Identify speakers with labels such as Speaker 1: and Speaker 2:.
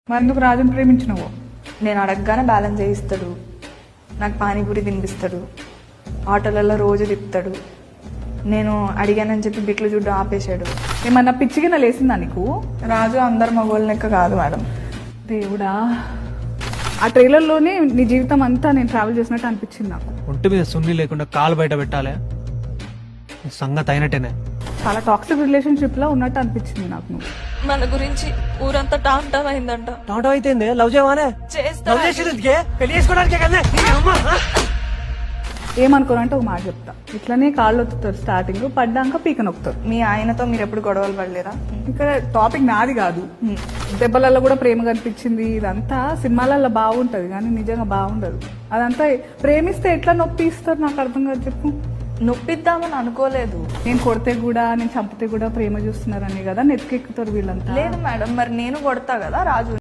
Speaker 1: మరి ఎందుకు రాజుని ప్రేమించినవో?
Speaker 2: నేను అడగగానే బ్యాలెన్స్ చేయిస్తాడు, నాకు పానీపూరి తినిపిస్తాడు, ఆటోలలో రోజు తిప్పుతాడు. నేను అడిగానని చెప్పి బిట్లు చూడ్డం ఆపేశాడు.
Speaker 1: ఏమన్నా పిచ్చిగిన లేసిందా నీకు?
Speaker 2: రాజు అందరు మగోళ్ళ లెక్క కాదు మేడం.
Speaker 1: దేవుడా, ఆ ట్రైలర్లోనే నీ జీవితం అంతా నేను ట్రావెల్ చేసినట్టు అనిపించింది నాకు.
Speaker 3: ఒంటి మీద సున్ని లేకుండా కాలు బయట పెట్టాలి, సంగతి అయినట్టేనే.
Speaker 1: చాలా టాక్సిక్ రిలేషన్షిప్ లో ఉన్నట్టు అనిపించింది నాకు. నువ్వు
Speaker 4: మన గురించి ఊరంతా టామ్ టామ్ అయిందంట.
Speaker 3: టాటో అయితే లవ్ చేయవానే? లవ్ చేసేందుకే? పెళ్లి చేసుకోవడానికే కదా.
Speaker 1: ఏమనుకోనంటే ఒక మాట చెప్తా, ఇట్లనే కాళ్ళు ఒత్తుతారు, స్టార్టింగ్ పడ్డాక పీక నొక్కుతారు.
Speaker 2: మీ ఆయనతో మీరు ఎప్పుడు గొడవలు పడలేరా?
Speaker 1: ఇక్కడ టాపిక్ నాది కాదు. దెబ్బలలో కూడా ప్రేమ కనిపించింది. ఇదంతా సినిమాలలో బాగుంటది కానీ నిజంగా బాగుండదు. అదంతా ప్రేమిస్తే ఎట్లా నొప్పి ఇస్తారు నాకు అర్థం కాదు. చెప్పు.
Speaker 2: నొప్పిద్దామని అనుకోలేదు.
Speaker 1: నేను కొడితే కూడా నేను చంపితే కూడా ప్రేమ చూస్తున్నారని కదా నెత్తికెక్కుతారు వీళ్ళంతా.
Speaker 2: లేదు మేడం, మరి నేను కొడతా కదా రాజు.